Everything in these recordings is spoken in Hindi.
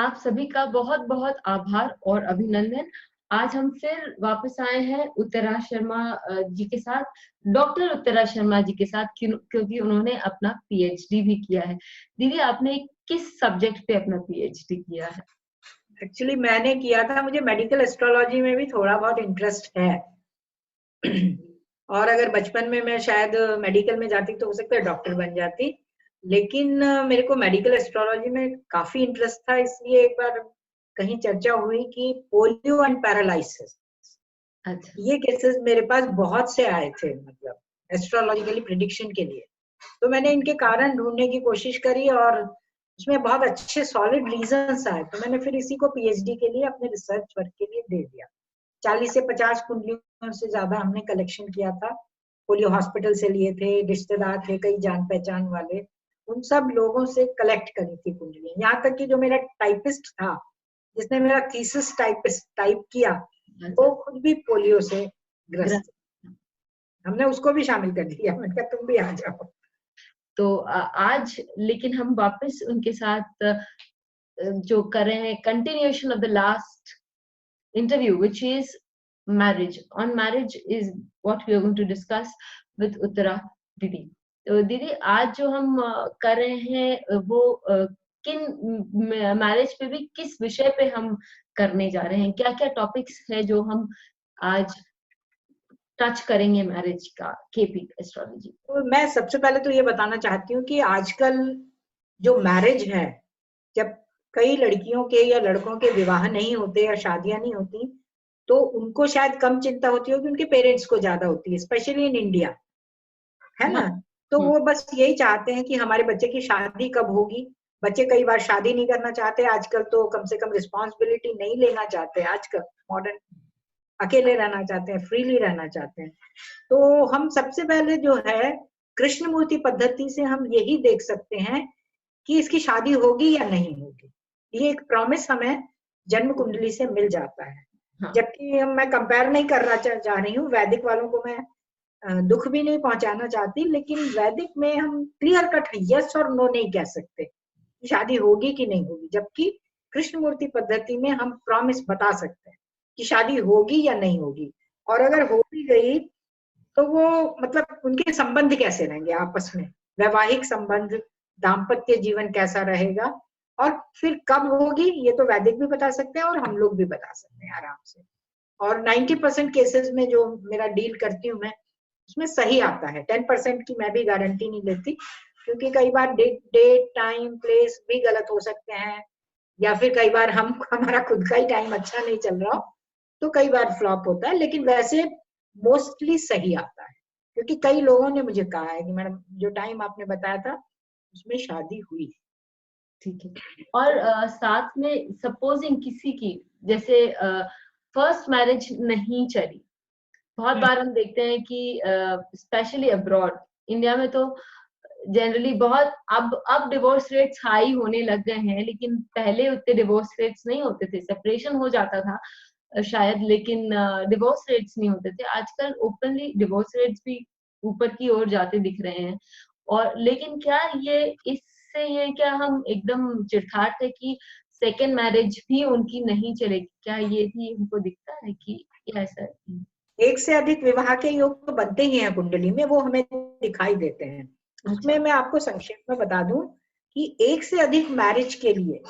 आप सभी का बहुत बहुत आभार और अभिनंदन। आज हम फिर वापस आए हैं उत्तरा शर्मा जी के साथ, डॉक्टर उत्तरा शर्मा जी के साथ, क्योंकि उन्होंने अपना पीएचडी भी किया है। दीदी, आपने किस सब्जेक्ट पे अपना पीएचडी किया है? एक्चुअली मैंने किया था, मुझे मेडिकल एस्ट्रोलॉजी में भी थोड़ा बहुत इंटरेस्ट है। और अगर बचपन में मैं शायद मेडिकल में जाती तो हो सकता है डॉक्टर बन जाती, लेकिन मेरे को मेडिकल एस्ट्रोलॉजी में काफी इंटरेस्ट था। इसलिए एक बार कहीं चर्चा हुई कि पोलियो एंड पैरालाइसिस, अच्छा। ये केसेस मेरे पास बहुत से आए थे, मतलब एस्ट्रोलॉजिकली प्रिडिक्शन के लिए। तो मैंने इनके कारण ढूंढने की कोशिश करी और उसमें बहुत अच्छे सॉलिड रीजंस आए, तो मैंने फिर इसी को पीएचडी के लिए अपने रिसर्च वर्क के लिए दे दिया। 40 से 50 कुंडलियों से ज्यादा हमने कलेक्शन किया था। पोलियो हॉस्पिटल से लिए थे, रिश्तेदार थे, कई जान पहचान वाले, उन सब लोगों से कलेक्ट करी थी कुंडलियां। यहाँ तक कि जो मेरा टाइपिस्ट था, जिसने मेरा थीसिस टाइप किया, वो खुद भी पोलियो से ग्रस्त, हमने उसको भी शामिल कर दिया। मैंने कहा तुम भी आ जाओ। तो आज लेकिन हम वापस उनके साथ जो कर रहे हैं, continuation of the last interview, which is marriage. On marriage is what we are going to discuss with Uttara दीदी। तो दीदी, आज जो हम कर रहे हैं वो किन मैरिज पे भी, किस विषय पे हम करने जा रहे हैं? क्या क्या टॉपिक्स है जो हम आज टच करेंगे मैरिज का, केपी एस्ट्रोलॉजी? तो मैं सबसे पहले तो ये बताना चाहती हूँ कि आजकल जो मैरिज है, जब कई लड़कियों के या लड़कों के विवाह नहीं होते या शादियां नहीं होती, तो उनको शायद कम चिंता होती होगी, उनके पेरेंट्स को ज्यादा होती है, स्पेशली इन इंडिया, है ना। तो वो बस यही चाहते हैं कि हमारे बच्चे की शादी कब होगी। बच्चे कई बार शादी नहीं करना चाहते आजकल, तो कम से कम रिस्पॉन्सिबिलिटी नहीं लेना चाहते आजकल मॉडर्न, अकेले रहना चाहते हैं, फ्रीली रहना चाहते हैं। तो हम सबसे पहले जो है कृष्णमूर्ति पद्धति से हम यही देख सकते हैं कि इसकी शादी होगी या नहीं होगी। ये एक प्रॉमिस हमें जन्म कुंडली से मिल जाता है। जबकि मैं कंपेयर नहीं करना चाह रही हूँ, वैदिक वालों को मैं दुख भी नहीं पहुंचाना चाहती, लेकिन वैदिक में हम क्लियर कट यस और नो नहीं कह सकते शादी होगी कि नहीं होगी। जबकि कृष्णमूर्ति पद्धति में हम प्रॉमिस बता सकते हैं कि शादी होगी या नहीं होगी। और अगर हो भी गई तो वो मतलब उनके संबंध कैसे रहेंगे आपस में, वैवाहिक संबंध, दाम्पत्य जीवन कैसा रहेगा, और फिर कब होगी ये तो वैदिक भी बता सकते हैं और हम लोग भी बता सकते हैं आराम से। और 90% केसेस में जो मेरा डील करती हूँ मैं, उसमें सही आता है। 10% की मैं भी गारंटी नहीं लेती, क्योंकि कई बार डेट टाइम प्लेस भी गलत हो सकते हैं, या फिर कई बार हमारा खुद का ही टाइम अच्छा नहीं चल रहा हो, तो कई बार फ्लॉप होता है। लेकिन वैसे मोस्टली सही आता है, क्योंकि कई लोगों ने मुझे कहा है कि मैडम जो टाइम आपने बताया था उसमें शादी हुई। ठीक है। और साथ में सपोजिंग किसी की जैसे फर्स्ट मैरिज नहीं चली, बहुत बार हम देखते हैं कि स्पेशली अब्रॉड, इंडिया में तो जनरली बहुत, अब डिवोर्स रेट्स हाई होने लग गए हैं, लेकिन पहले उतने डिवोर्स रेट्स नहीं होते थे। सेपरेशन हो जाता था शायद, लेकिन डिवोर्स रेट्स नहीं होते थे। आजकल ओपनली डिवोर्स रेट्स भी ऊपर की ओर जाते दिख रहे हैं। और लेकिन क्या ये इससे ये क्या हम एकदम चिढ़ाते है कि सेकेंड मैरिज भी उनकी नहीं चलेगी? क्या ये भी उनको दिखता है कि ऐसा? एक से अधिक विवाह के योग तो बनते ही हैं कुंडली में, वो हमें दिखाई देते हैं। उसमें मैं आपको संक्षेप में बता दूं कि एक से अधिक मैरिज के लिए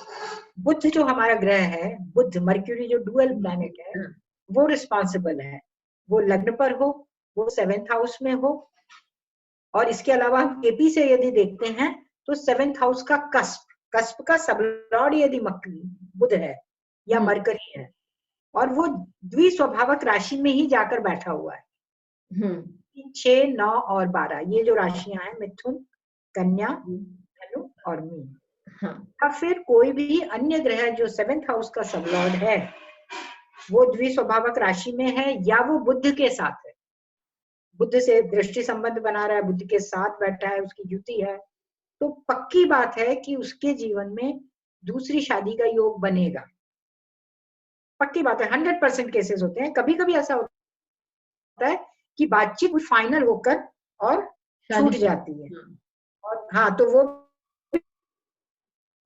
बुध जो हमारा ग्रह है, बुध मर्क्यूरी जो डुअल प्लैनेट है, वो रिस्पॉन्सिबल है। वो लग्न पर हो, वो 7th हाउस में हो, और इसके अलावा हम केपी से यदि देखते हैं तो 7th हाउस का कस्प का सबलॉर्ड यदि बुध है या मरकरी है, और वो द्विस्वभावक राशि में ही जाकर बैठा हुआ है। 6, 9 और 12 ये जो राशियां हैं, मिथुन, कन्या, धनु और मीन। अब फिर कोई भी अन्य ग्रह जो 7th हाउस का सबलॉर्ड है, वो द्विस्वभावक राशि में है या वो बुध के साथ है, बुध से दृष्टि संबंध बना रहा है, बुध के साथ बैठा है, उसकी युति है, तो पक्की बात है कि उसके जीवन में दूसरी शादी का योग बनेगा। पक्की बात है, 100% केसेस होते हैं। कभी कभी ऐसा होता है कि बातचीत फाइनल होकर और छूट जाती है, और हाँ, तो वो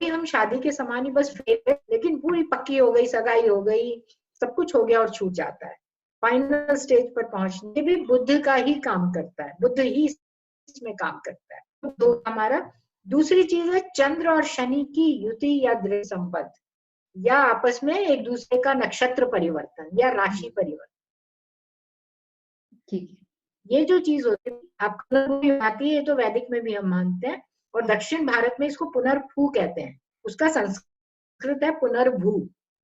भी हम शादी के समान ही बस फेरे, लेकिन पूरी पक्की हो गई, सगाई हो गई, सब कुछ हो गया और छूट जाता है। फाइनल स्टेज पर पहुंचने भी बुद्ध का ही काम करता है, बुद्ध ही इसमें काम करता है। तो हमारा दूसरी चीज है चंद्र और शनि की युति या दृढ़ संबंध, या आपस में एक दूसरे का नक्षत्र परिवर्तन या राशि परिवर्तन। ठीक है। ये जो चीज होती है आपको आती है, तो वैदिक में भी हम मानते हैं, और दक्षिण भारत में इसको पुनर्भू कहते हैं। उसका संस्कृत है पुनर्भू,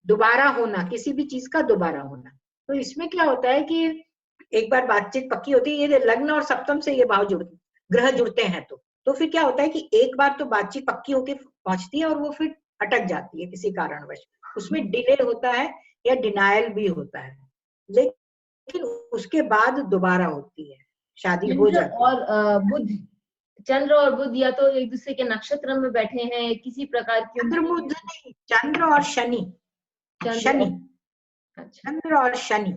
दोबारा होना, किसी भी चीज का दोबारा होना। तो इसमें क्या होता है कि एक बार बातचीत पक्की होती है, ये लग्न और सप्तम से ये भाव जुड़ते, ग्रह जुड़ते हैं, तो फिर क्या होता है कि एक बार तो बातचीत पक्की होके पहुंचती है और वो फिर अटक जाती है किसी कारणवश, उसमें डिले होता है या डिनायल भी होता है, लेकिन उसके बाद दोबारा होती है, शादी हो जाती है। और बुध, चंद्र और बुध या तो एक दूसरे के नक्षत्र में बैठे हैं, किसी प्रकार की चंद्र बुध नहीं, चंद्र और शनि, शनि, चंद्र और शनि।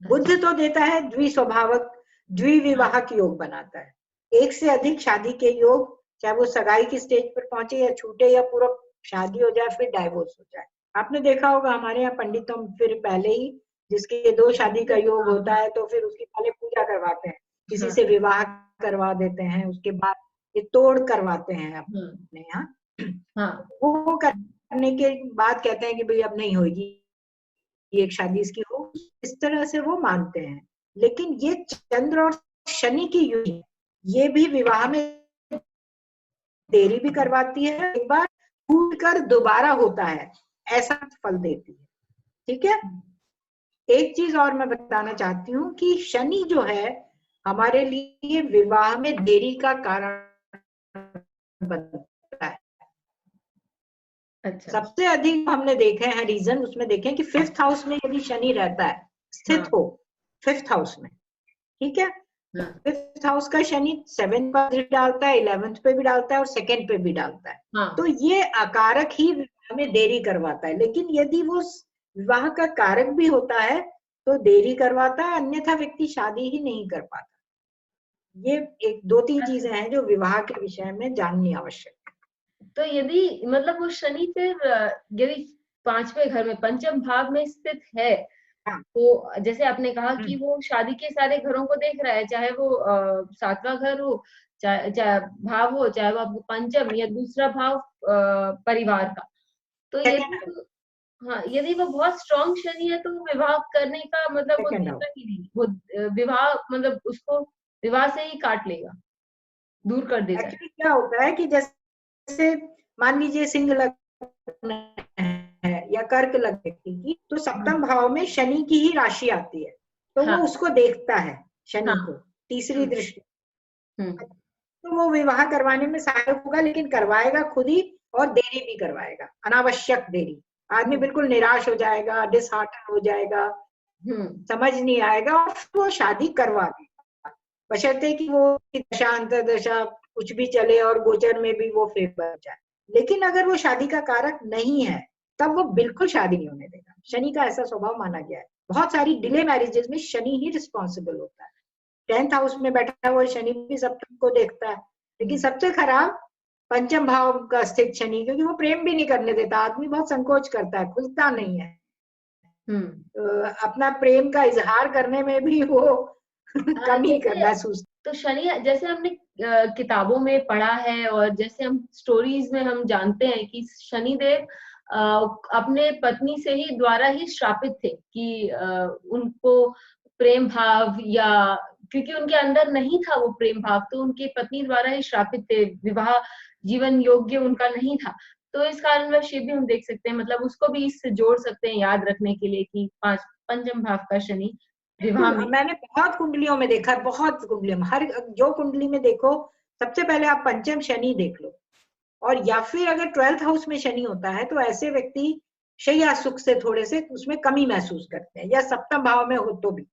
बुध तो देता है द्विस्वभावक, द्विविवाहक योग बनाता है, एक से अधिक शादी के योग, चाहे वो सगाई की स्टेज पर पहुंचे या छूटे, या पूरा शादी हो जाए फिर डाइवोर्स हो जाए। आपने देखा होगा हमारे यहाँ पंडितों फिर पहले ही जिसके 2 शादी का योग होता है तो फिर उसकी पहले पूजा करवाते हैं, किसी से विवाह करवा देते हैं, उसके बाद ये तोड़ करवाते हैं अपने यहाँ। वो करने के बाद कहते हैं कि भाई अब नहीं होगी ये एक शादी इसकी हो, इस तरह से वो मानते हैं। लेकिन ये चंद्र और शनि की युति, ये भी विवाह में देरी भी करवाती है, एक बार टूट कर दोबारा होता है, ऐसा फल देती है। ठीक है। एक चीज और मैं बताना चाहती हूँ कि शनि जो है हमारे लिए विवाह में देरी का कारण बनता है। अच्छा। सबसे अधिक हमने देखे हैं रीजन उसमें देखे हैं कि 5th हाउस में यदि शनि रहता है, स्थित हो 5th हाउस में, ठीक है, 5th हाउस का शनि 7th पर भी डालता है, 11th पे भी डालता है और 2nd पे भी डालता है। तो ये अकारक ही विवाह में देरी करवाता है, लेकिन यदि वो विवाह का कारक भी होता है तो देरी करवाता है, अन्यथा व्यक्ति शादी ही नहीं कर पाता। ये एक 2-3 चीजें हैं जो विवाह के विषय में जाननी आवश्यक है। तो यदि मतलब वो शनि फिर यदि 5वें घर में पंचम भाव में स्थित है, तो जैसे आपने कहा कि वो शादी के सारे घरों को देख रहा है, चाहे वो 7वां घर हो, चाहे भाव हो, चाहे वो आपको पंचम या दूसरा भाव परिवार का। तो यदि वो बहुत स्ट्रॉन्ग शनि है तो विवाह करने का मतलब वो देगा ही नहीं, वो विवाह मतलब उसको विवाह से ही काट लेगा, दूर कर देगा। एक्चुअली क्या होता है कि जैसे मान लीजिए सिंह लग्न है या कर्क लग्न व्यक्ति की, तो सप्तम भाव में शनि की ही राशि आती है, तो वो उसको देखता है शनि को, तीसरी दृष्टि, तो वो विवाह करवाने में सहायक होगा, लेकिन करवाएगा खुद ही और देरी भी करवाएगा, अनावश्यक देरी। आदमी बिल्कुल निराश हो जाएगा, डिसहार्टन हो जाएगा, समझ नहीं आएगा और वो शादी करवा देगा, बशर्ते कि वो दशा अंतर्दशा कुछ भी चले और गोचर में भी वो फेवर जाए। लेकिन अगर वो शादी का कारक नहीं है तब वो बिल्कुल शादी नहीं होने देगा। शनि का ऐसा स्वभाव माना गया है। बहुत सारी डिले मैरिजेस में शनि ही रिस्पॉन्सिबल होता है। 10th हाउस में बैठा हुआ शनि भी सप्तम को देखता है, लेकिन सबसे खराब पंचम भाव का स्थित शनि, क्योंकि वो प्रेम भी नहीं करने देता, आदमी बहुत संकोच करता है, खुलता नहीं है, अपना प्रेम का इजहार करने में भी वो कमी महसूस। तो शनि जैसे हमने किताबों में पढ़ा है और जैसे हम स्टोरीज में हम जानते हैं कि शनिदेव अपने पत्नी से ही द्वारा ही श्रापित थे कि उनको प्रेम भाव, या क्योंकि उनके अंदर नहीं था वो प्रेम भाव, तो उनकी पत्नी द्वारा ही श्रापित थे, विवाह जीवन योग्य उनका नहीं था। तो इस कारणवश ये भी हम देख सकते हैं, मतलब उसको भी इससे जोड़ सकते हैं याद रखने के लिए कि पंचम भाव का शनि विवाह में। मैंने बहुत कुंडलियों में देखा है, बहुत कुंडलियों में, हर जो कुंडली में देखो सबसे पहले आप पंचम शनि देख लो, और या फिर अगर 12th हाउस में शनि होता है तो ऐसे व्यक्ति शैया सुख से थोड़े से उसमें कमी महसूस करते हैं, या सप्तम भाव में हो तो भी।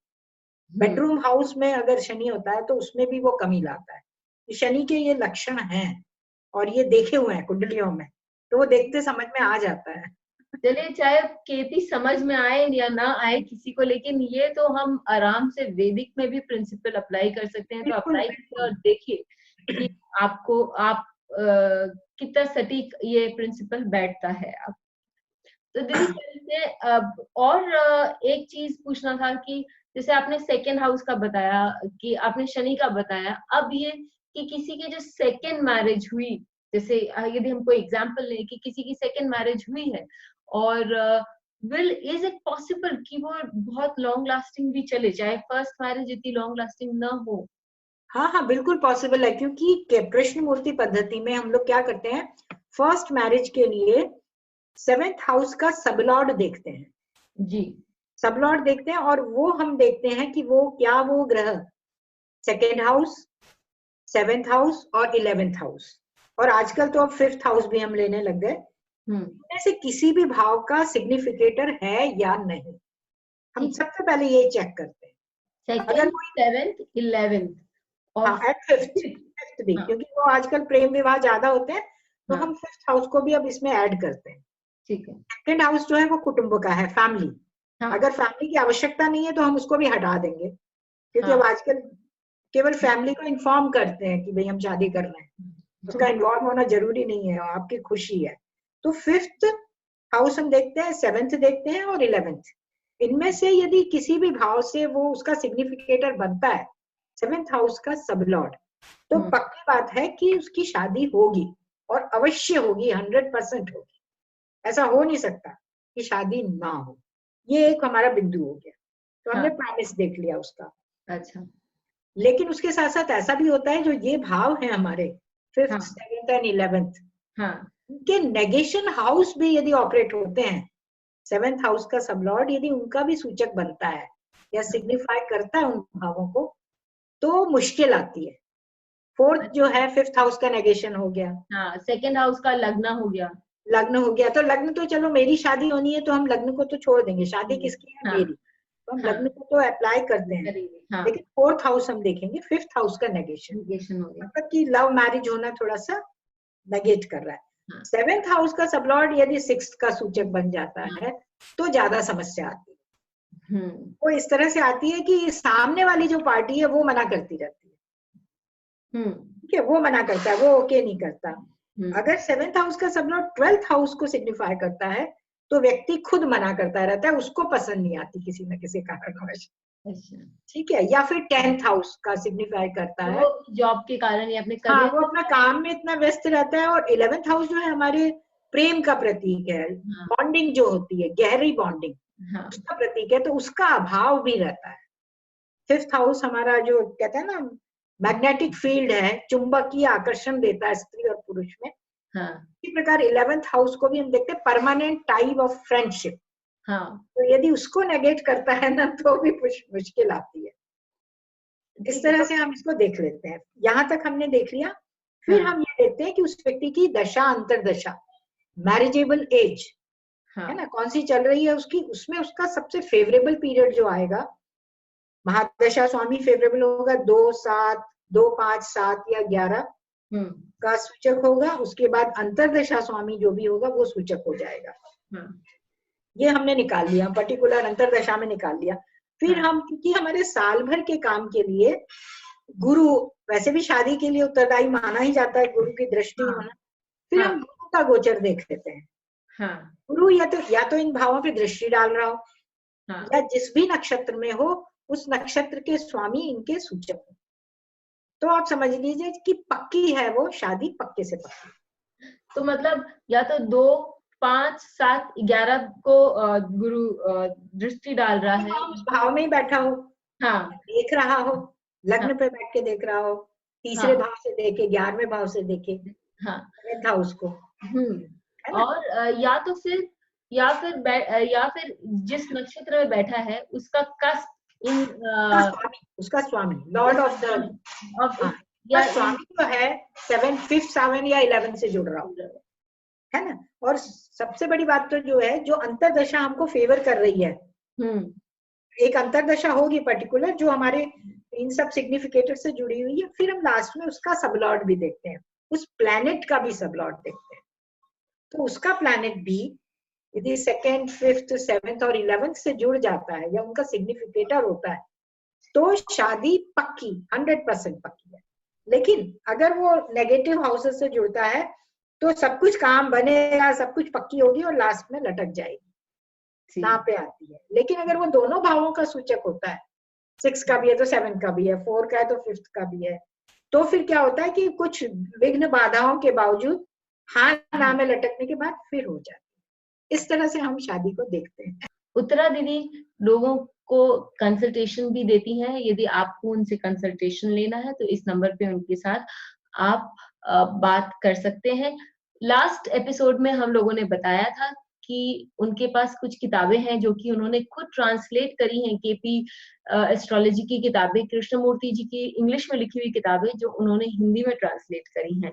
बेडरूम हाउस में अगर शनि होता है तो उसमें भी वो कमी लाता है। शनि के ये लक्षण हैं और ये देखे हुए हैं कुंडलियों में, तो वो देखते समझ में आ जाता है। चलिए, चाहे केपी समझ में आए या ना आए किसी को, लेकिन ये तो हम आराम से वैदिक में भी प्रिंसिपल अप्लाई कर सकते हैं। तो अप्लाई कीजिए और देखिए कि आपको, आप कितना सटीक ये प्रिंसिपल बैठता है। अब तो दीदी से और एक चीज पूछना था कि जैसे आपने सेकेंड हाउस का बताया, कि आपने शनि का बताया, अब ये कि किसी की जो सेकेंड मैरिज हुई, जैसे यदि हम कोई एग्जांपल लें कि किसी की सेकेंड मैरिज हुई है और इज इट पॉसिबल कि वो बहुत लॉन्ग लास्टिंग भी चले, चाहे फर्स्ट मैरिज इतनी लॉन्ग लास्टिंग ना हो? हाँ हाँ, बिल्कुल पॉसिबल है, क्योंकि कृष्ण मूर्ति पद्धति में हम लोग क्या करते हैं, फर्स्ट मैरिज के लिए 7th हाउस का सबलॉर्ड देखते हैं जी। सबलॉर्ड देखते हैं, और वो हम देखते हैं कि वो क्या वो ग्रह सेकेंड हाउस, 7th हाउस और 11th हाउस, और आजकल तो अब 5th हाउस भी हम लेने लग गए, इनमें से किसी भी भाव का सिग्निफिकेटर है या नहीं, हम सबसे पहले ये चेक करते हैं। अगर सेकेंड, 7th, 11th और हाँ एट फिफ्थ भी, क्योंकि वो आजकल प्रेम विवाह ज्यादा होते हैं, तो हम 5th हाउस को भी अब इसमें ऐड करते हैं। ठीक है। सेकेंड हाउस जो है वो कुटुंब का है, फैमिली। हाँ। अगर फैमिली की आवश्यकता नहीं है तो हम उसको भी हटा देंगे, क्योंकि अब आजकल केवल फैमिली को इन्फॉर्म करते हैं कि भाई हम शादी कर रहे हैं, उसका इन्वॉल्व होना जरूरी नहीं है, आपकी खुशी है। तो 5th हाउस हम देखते हैं, 7th देखते हैं और 11th। इनमें से यदि किसी भी भाव से वो उसका सिग्निफिकेटर बनता है 7th हाउस का सबलॉर्ड, तो पक्की बात है कि उसकी शादी होगी, और अवश्य होगी, 100% होगी। ऐसा हो नहीं सकता कि शादी ना हो। ये एक हमारा बिंदु हो गया, तो हमने प्रॉमिस देख लिया उसका। अच्छा। लेकिन उसके साथ साथ ऐसा भी होता है, जो ये भाव है हमारे 5th, 7th एंड 11th, उनके नेगेशन हाउस भी यदि ऑपरेट होते हैं, 7th हाउस का सबलॉर्ड यदि उनका भी सूचक बनता है या सिग्निफाई करता है उन भावों को, तो मुश्किल आती है। 4th जो है 5th हाउस का नेगेशन हो गया, सेकेंड हाउस का लग्न हो गया, लग्न हो गया, तो लग्न तो चलो मेरी शादी होनी है तो हम लग्न को तो छोड़ देंगे, शादी किसकी है, मेरी, तो हम लग्न को तो अप्लाई करते हैं। लेकिन 4th हाउस हम देखेंगे, 5th हाउस का नेगेशन हो गया, मतलब कि लव मैरिज होना थोड़ा सा नेगेट कर रहा है। 7th हाउस का सबलॉर्ड यदि 6th का सूचक बन जाता है तो ज्यादा समस्या आती है। वो इस तरह से आती है कि सामने वाली जो पार्टी है वो मना करती रहती है, ठीक है, वो मना करता है, वो ओके नहीं करता। अगर 7th हाउस का सबलॉर्ड 12th हाउस को सिग्निफाई करता है तो व्यक्ति खुद मना करता रहता है, उसको पसंद नहीं आती किसी न किसी कारणवश, ठीक है, या फिर 10th हाउस का सिग्निफाई करता है, जॉब के कारण या अपने हाँ, वो अपना काम में इतना व्यस्त रहता है। और 11th हाउस जो है हमारे प्रेम का प्रतीक है, बॉन्डिंग जो होती है, गहरी बॉन्डिंग, उसका प्रतीक है, तो उसका अभाव भी रहता है। 5th हाउस हमारा जो कहते हैं ना मैग्नेटिक फील्ड है, चुंबकीय आकर्षण देता है स्त्री और पुरुष में, इसी प्रकार 11th हाउस को भी हम देखते हैं परमानेंट टाइप ऑफ फ्रेंडशिप। तो यदि उसको नेगेट करता है ना तो भी कुछ मुश्किल आती है। इस तरह से हम इसको देख लेते हैं, यहाँ तक हमने देख लिया। फिर हम ये देखते हैं कि उस व्यक्ति की दशा अंतरदशा, मैरिजेबल एज है ना, कौन सी चल रही है उसकी, उसमें उसका सबसे फेवरेबल पीरियड जो आएगा, महादशा स्वामी फेवरेबल होगा 2, 7, 2, 5, 7 या 11 का सूचक होगा। उसके बाद अंतरदशा स्वामी जो भी होगा वो सूचक हो जाएगा। ये हमने निकाल लिया, पर्टिकुलर अंतरदशा में निकाल लिया। फिर हम, क्योंकि हमारे साल भर के काम के लिए गुरु वैसे भी शादी के लिए उत्तरदायी माना ही जाता है, गुरु की दृष्टि होना, फिर हम गुरु का गोचर देख लेते हैं। गुरु या तो इन भावों पे दृष्टि डाल रहा हो, या जिस भी नक्षत्र में हो उस नक्षत्र के स्वामी इनके सूचक हो, तो आप समझ लीजिए कि पक्की है वो शादी, पक्के से पक्की। तो मतलब या तो 2, 5, 7, 11 को गुरु दृष्टि डाल रहा है, उस भाव में ही बैठा हो, देख रहा हो, लग्न पे बैठ के देख रहा हो, तीसरे भाव से देखे, 11वें भाव से देखे, था उसको। और या फिर जिस नक्षत्र में बैठा है उसका कस्प इन उसका स्वामी लॉर्ड ऑफ द या स्वामी तो है 7th, 5th, 7 या 11 से जुड़ रहा है ना। और सबसे बड़ी बात तो जो है, जो अंतरदशा हमको फेवर कर रही है, एक अंतरदशा होगी पर्टिकुलर जो हमारे इन सब सिग्निफिकेटर से जुड़ी हुई है। फिर हम लास्ट में उसका सबलॉर्ड भी देखते हैं, उस प्लैनेट का भी सबलॉर्ड देखते हैं। तो उसका प्लैनेट भी यदि 2nd, 5th, 7th और 11th से जुड़ जाता है या उनका सिग्निफिकेटर होता है, तो शादी पक्की 100% पक्की है। लेकिन अगर वो नेगेटिव हाउसेस से जुड़ता है तो सब कुछ काम बनेगा, सब कुछ पक्की होगी और लास्ट में लटक जाएगी, ना पे आती है। लेकिन अगर वो दोनों भावों का सूचक होता है, 6 का भी है तो 7 का भी है, 4 का है तो 5th का भी है, तो फिर क्या होता है कि कुछ विघ्न बाधाओं के बावजूद हाँ ना में लटकने के बाद फिर हो जाती है। इस तरह से हम शादी को देखते हैं। उत्तरा दीदी लोगों को कंसल्टेशन भी देती हैं, यदि आपको उनसे कंसल्टेशन लेना है तो इस नंबर पे उनके साथ आप बात कर सकते हैं। लास्ट एपिसोड में हम लोगों ने बताया था कि उनके पास कुछ किताबें हैं जो कि उन्होंने खुद ट्रांसलेट करी हैं, केपी एस्ट्रोलॉजी की किताबें, कृष्णमूर्ति जी की इंग्लिश में लिखी हुई किताबें जो उन्होंने हिंदी में ट्रांसलेट करी हैं।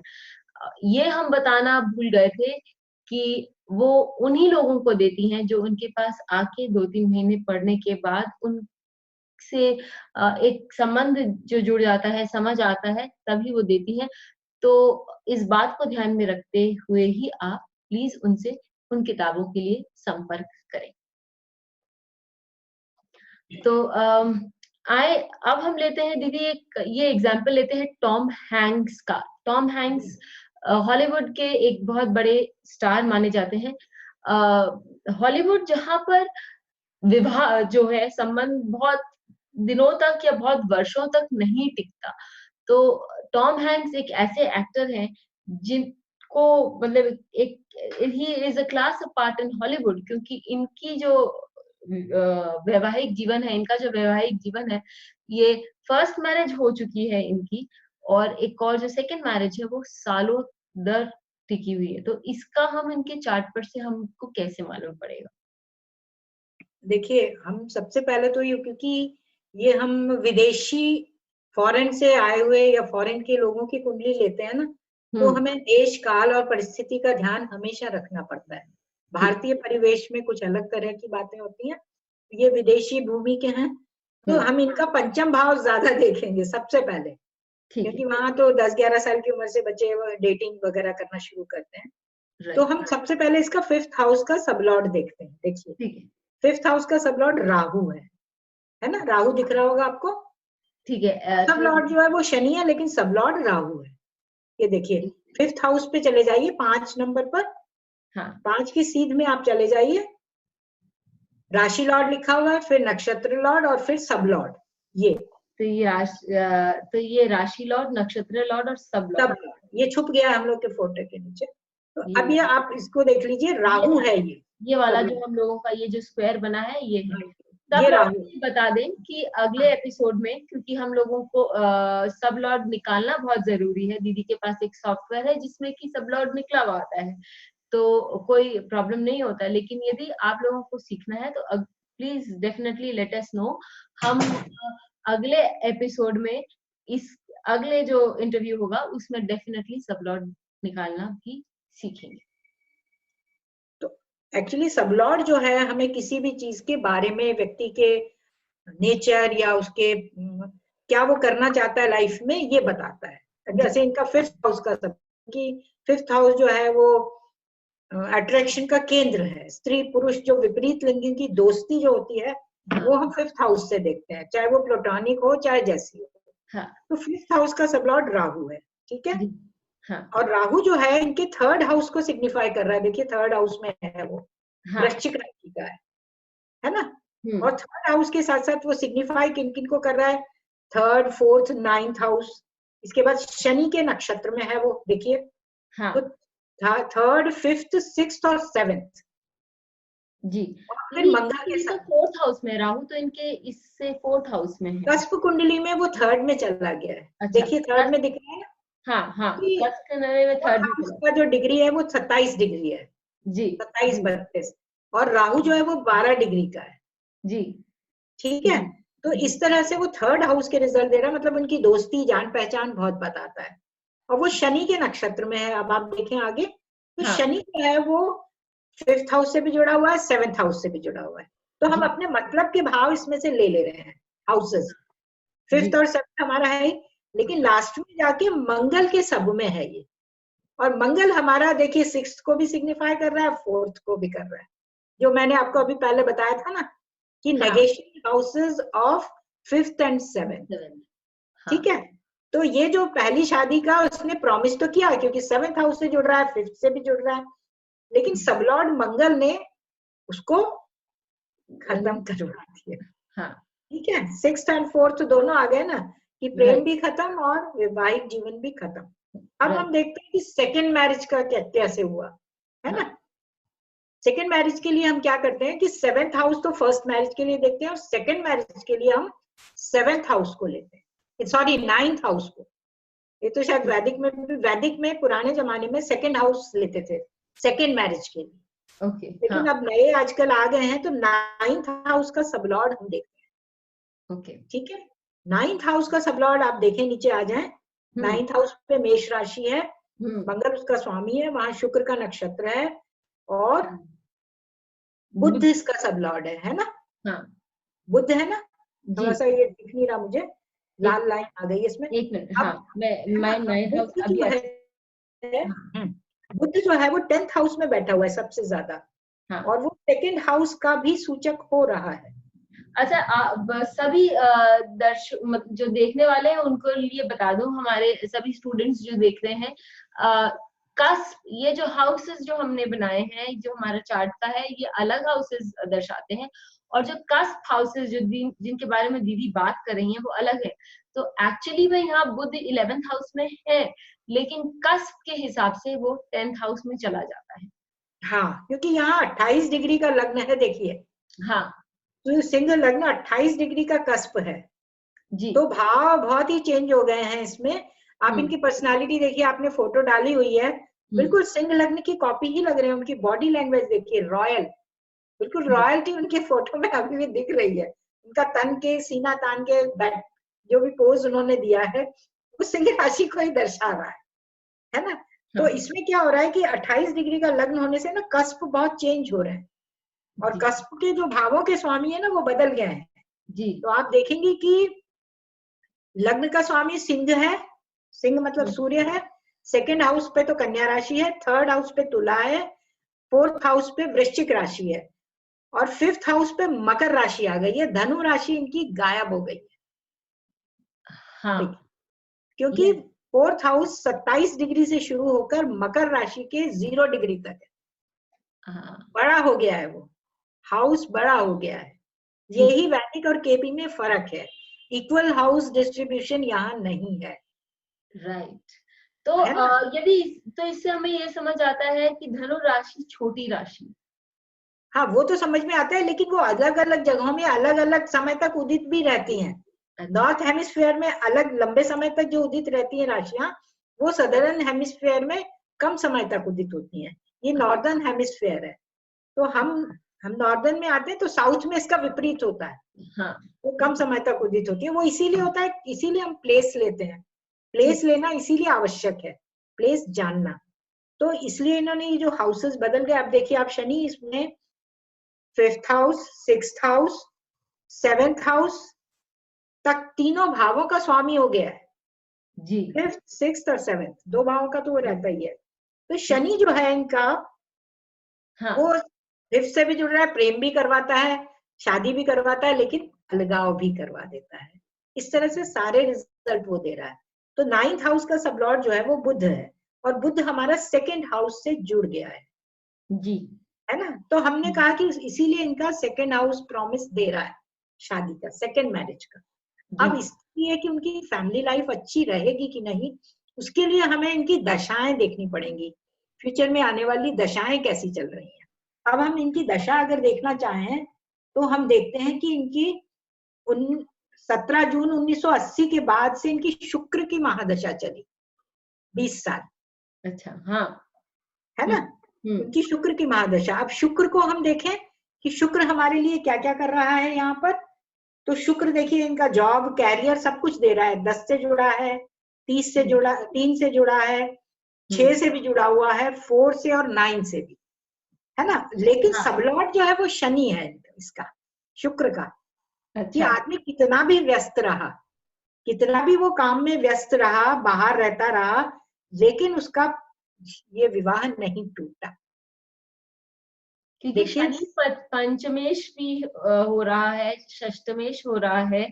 ये हम बताना भूल गए थे कि वो उन्हीं लोगों को देती हैं जो उनके पास आके 2-3 महीने पढ़ने के बाद उनसे एक संबंध जो जुड़ जाता है, समझ आता है, तभी वो देती हैं। तो इस बात को ध्यान में रखते हुए ही आप प्लीज उनसे उन किताबों के लिए संपर्क करें। तो अब हम लेते हैं दीदी एक ये एग्जाम्पल लेते हैं टॉम हैंक्स का। टॉम हैंक्स हॉलीवुड के एक बहुत बड़े स्टार माने जाते हैं। हॉलीवुड जहां पर विवाह जो है संबंध बहुत दिनों तक या बहुत वर्षों तक नहीं टिकता, तो टॉम हैंक्स एक ऐसे एक्टर हैं जिनको मतलब एक he is a class apart in Hollywood, क्योंकि इनकी जो वैवाहिक जीवन है, इनका जो वैवाहिक जीवन है, ये फर्स्ट मैरिज हो चुकी है इनकी, और एक और जो सेकंड मैरिज है वो सालों दर टिकी हुई है। तो इसका हम इनके चार्ट पर से हमको कैसे मालूम पड़ेगा? देखिए, हम सबसे पहले तो ये, क्योंकि ये हम विदेशी फॉरेन से आए हुए या फॉरेन के लोगों की कुंडली लेते हैं ना, तो हमें देश काल और परिस्थिति का ध्यान हमेशा रखना पड़ता है। भारतीय परिवेश में कुछ अलग तरह की बातें होती हैं, ये विदेशी भूमि के हैं, तो हम इनका पंचम भाव ज्यादा देखेंगे सबसे पहले, क्योंकि वहां तो 10-11 साल की उम्र से बच्चे डेटिंग वगैरह करना शुरू करते हैं। तो हम सबसे पहले इसका 5th हाउस का सबलॉर्ड देखते हैं। देखिए, 5th हाउस का सबलॉर्ड राहु है ना, राहु दिख रहा होगा आपको? ठीक है। सबलॉर्ड जो है वो शनि है, लेकिन सबलॉर्ड राहु है। ये देखिए, 5th हाउस पे चले जाइए, 5 नंबर पर। हाँ, 5 की सीध में आप चले जाइए, राशि लॉर्ड लिखा हुआ है, फिर नक्षत्र लॉर्ड और फिर सब लॉर्ड। ये तो ये राशि लॉर्ड, नक्षत्र लॉर्ड और सब लॉर्ड, ये छुप गया हम लोग के फोटो के नीचे। तो अब ये आप इसको देख लीजिए, राहु है ये वाला जो हम लोगों का ये जो स्क्वायर बना है ये है। सब लॉर्ड बता दें कि अगले एपिसोड में, क्योंकि हम लोगों को सब लॉर्ड निकालना बहुत जरूरी है। दीदी के पास एक सॉफ्टवेयर है जिसमें कि सब लॉर्ड निकला हुआ आता है, तो कोई प्रॉब्लम नहीं होता। लेकिन यदि आप लोगों को सीखना है तो please definitely let us know. हम अगले एपिसोड में इस अगले जो इंटरव्यू होगा उसमें डेफिनेटली सब लॉर्ड निकालना भी सीखेंगे। तो एक्चुअली सब लॉर्ड जो है हमें किसी भी चीज के बारे में, व्यक्ति के नेचर या उसके क्या वो करना चाहता है लाइफ में, ये बताता है। जैसे इनका 5th हाउस का सब, कि 5th हाउस जो है वो अट्रैक्शन का केंद्र है। स्त्री पुरुष जो विपरीत लिंगी की दोस्ती जो होती है वो हम 5th हाउस से देखते हैं, चाहे वो प्लेटोनिक हो चाहे जैसी हो। हाँ। तो 5th हाउस का सबलॉर्ड राहु है, ठीक है। हाँ। और राहु जो है इनके 3rd हाउस को सिग्निफाई कर रहा है। देखिए 3rd हाउस में है वो, वृश्चिक राशि का है ना। और 3rd हाउस के साथ साथ वो सिग्निफाई किन किन को कर रहा है? 3rd, 4th, 9th house. इसके बाद शनि के नक्षत्र में है वो, देखिए। हाँ। तो 3rd, 5th, 6th और 7th जी। फिर मंगल के साथ 4th हाउस में राहु, तो इनके इससे 4th हाउस में है। कस्प कुंडली में वो 3rd में चला गया है। अच्छा, देखिए 3rd में दिख रहा है। हाँ हाँ, कस्प कुंडली में 3rd का जो डिग्री है वो 27 डिग्री है जी, 27-32। और राहु जो है वो 12 डिग्री का है जी, ठीक है। तो इस तरह से वो 3rd हाउस के रिजल्ट दे रहा है, मतलब उनकी दोस्ती, जान पहचान बहुत बताता है। और वो शनि के नक्षत्र में है। अब आप देखें आगे, तो हाँ। शनि जो है वो 5th हाउस से भी जुड़ा हुआ है, 7th हाउस से भी जुड़ा हुआ है। तो हम अपने मतलब के भाव इसमें से ले रहे हैं, हाउसेस। 5th और 7th हमारा है, लेकिन लास्ट में जाके मंगल के सब में है ये। और मंगल हमारा देखिए 6th को भी सिग्निफाई कर रहा है, 4th को भी कर रहा है, जो मैंने आपको अभी पहले बताया था ना कि negation houses of 5th and 7th, ठीक है। तो ये जो पहली शादी का उसने प्रॉमिस तो किया, क्योंकि 7th हाउस से जुड़ रहा है, 5th से भी जुड़ रहा है, लेकिन सबलॉर्ड मंगल ने उसको खत्म करवा दिया। हाँ, ठीक है, 6th and 4th दोनों आ गए ना, कि प्रेम राइट, भी खत्म और वैवाहिक जीवन भी खत्म। अब राइट, हम देखते हैं कि सेकेंड मैरिज का क्या कैसे हुआ, है ना। सेकेंड मैरिज के लिए हम क्या करते हैं कि 7th हाउस तो फर्स्ट मैरिज के लिए देखते हैं, और सेकेंड मैरिज के लिए हम 7th हाउस को लेते हैं, सॉरी 9th हाउस को। ये तो शायद वैदिक में पुराने जमाने में सेकेंड हाउस लेते थे सेकेंड मैरिज के लिए, ओके, लेकिन हाँ, अब नए आजकल आ गए हैं, तो 9th हाउस का सबलॉर्ड हम देखते हैं। ओके, ठीक है, 9th हाउस का सबलॉर्ड आप देखें, नीचे आ जाएं। 9th हाउस पे मेष राशि है, मंगल उसका स्वामी है, वहां शुक्र का नक्षत्र है, और बुध इसका सबलॉर्ड है ना। हाँ, बुध है ना, जी, थोड़ा सा ये दिख नहीं रहा मुझे, एक लाल लाइन आ गई इसमें। एक मिनट, हाँ, अब है ना, मैं अब 9th हाउस बुध अभी जो है, अच्छे, हाँ, बुध जो है वो 10th हाउस में बैठा हुआ है सबसे ज्यादा, हाँ, और वो सेकेंड हाउस का भी सूचक हो रहा है। अच्छा, सभी जो देखने वाले हैं उनको लिए बता दूं, हमारे सभी स्टूडेंट्स जो देख रहे हैं, कस्प, ये जो हाउसेस जो हमने बनाए हैं, जो हमारा चार्ट का है, ये अलग हाउसेस दर्शाते हैं, और जो कस्प हाउसेस जो जिनके बारे में दीदी बात कर रही हैं वो अलग है। तो एक्चुअली में यहाँ बुध 11th हाउस में है, लेकिन कस्प के हिसाब से वो 10th हाउस में चला जाता है। हाँ, क्योंकि यहाँ 28 डिग्री का लग्न है, देखिए, हाँ, तो सिंह लग्न 28 डिग्री का कस्प है, जी, तो भाव बहुत ही चेंज हो गए हैं इसमें। आप हम्म, इनकी पर्सनालिटी देखिए, आपने फोटो डाली हुई है, हम्म, बिल्कुल सिंह लग्न की कॉपी ही लग रहे हैं। उनकी बॉडी लैंग्वेज देखिए, रॉयल, बिल्कुल रॉयल्टी उनके फोटो में अभी भी दिख रही है। उनका तन के सीना तान के जो भी पोज उन्होंने दिया है, वो सिंह राशि को ही दर्शा रहा है ना। तो हाँ, इसमें क्या हो रहा है कि 28 डिग्री का लग्न होने से ना कस्प बहुत चेंज हो रहे हैं, और जी, कस्प के जो भावों के स्वामी है ना वो बदल गए हैं। जी, तो आप देखेंगे कि लग्न का स्वामी सिंह है, सिंह मतलब सूर्य है, सेकंड हाउस पे तो कन्या राशि है, थर्ड हाउस पे तुला है, फोर्थ हाउस पे वृश्चिक राशि है, और फिफ्थ हाउस पे मकर राशि आ गई है। धनु राशि इनकी गायब हो गई है, हाँ, देखिए, क्योंकि यस, फोर्थ हाउस 27 डिग्री से शुरू होकर मकर राशि के 0 डिग्री तक है, हाँ, बड़ा हो गया है वो हाउस, बड़ा हो गया है। ठीक, यही वैदिक और केपी में फर्क है, इक्वल हाउस डिस्ट्रीब्यूशन यहाँ नहीं है, राइट। तो है ना। यदि, तो इससे हमें ये समझ आता है कि धनु राशि छोटी राशि। हाँ, वो तो समझ में आता है, लेकिन वो अलग अलग जगहों में अलग अलग समय तक उदित भी रहती हैं। अच्छा, नॉर्थ हेमिस्फीयर में अलग लंबे समय तक जो उदित रहती हैं राशियां, वो सदर्न हेमिस्फीयर में कम समय तक उदित होती हैं। ये नॉर्दर्न हेमिस्फीयर है, तो हम नॉर्दर्न में आते हैं, तो साउथ में इसका विपरीत होता है, हाँ, वो कम समय तक उदित होती है। वो इसीलिए होता है, इसीलिए हम प्लेस लेते हैं, ठीक, प्लेस लेना इसीलिए आवश्यक है, प्लेस जानना। तो इसलिए इन्होंने ये जो हाउसेस बदल गए, आप देखिए, आप शनि इसमें 5th house, 6th house, 7th house तक तीनों भावों का स्वामी हो गया है। जी, 5th, 6th और 7th दो भावों का तो वो रहता ही है। तो ठीक, शनि जो है इनका, हाँ, वो 5th से भी जुड़ रहा है, प्रेम भी करवाता है, शादी भी करवाता है, लेकिन अलगाव भी करवा देता है। इस तरह से सारे रिजल्ट वो दे रहा है। तो 9th हाउस का सबलॉर्ड जो है वो बुध है, और बुध हमारा सेकेंड हाउस से जुड़ गया जी, है ना। तो हमने कहा कि इसीलिए इनका सेकेंड हाउस प्रॉमिस दे रहा है शादी का, सेकेंड मैरिज का। जी, अब इसलिए कि उनकी फैमिली लाइफ अच्छी रहेगी कि नहीं, उसके लिए हमें इनकी दशाएं देखनी पड़ेंगी, फ्यूचर में आने वाली दशाएं कैसी चल रही हैं। अब हम इनकी दशा अगर देखना चाहें, तो हम देखते हैं कि इनकी उन 17 जून 1980 के बाद से इनकी शुक्र की महादशा चली 20 साल, अच्छा, हाँ, है ना। हम्म, हम्म, इनकी शुक्र की महादशा, अब शुक्र को हम देखें कि शुक्र हमारे लिए क्या क्या कर रहा है यहाँ पर। तो शुक्र देखिए, इनका जॉब कैरियर सब कुछ दे रहा है, 10 से जुड़ा है, 30 से जुड़ा, 3 से जुड़ा है, 6 हम्म, से भी जुड़ा हुआ है, 4 से और 9 से भी, है ना। लेकिन हाँ, सबलॉर्ड जो है वो शनि है इसका, शुक्र का। कि अच्छा, आदमी कितना भी व्यस्त रहा, कितना भी वो काम में व्यस्त रहा, बाहर रहता रहा, लेकिन उसका ये विवाह नहीं टूटा। क्योंकि देखिए, शनि पंचमेश भी हो रहा है, षष्टमेश हो रहा है,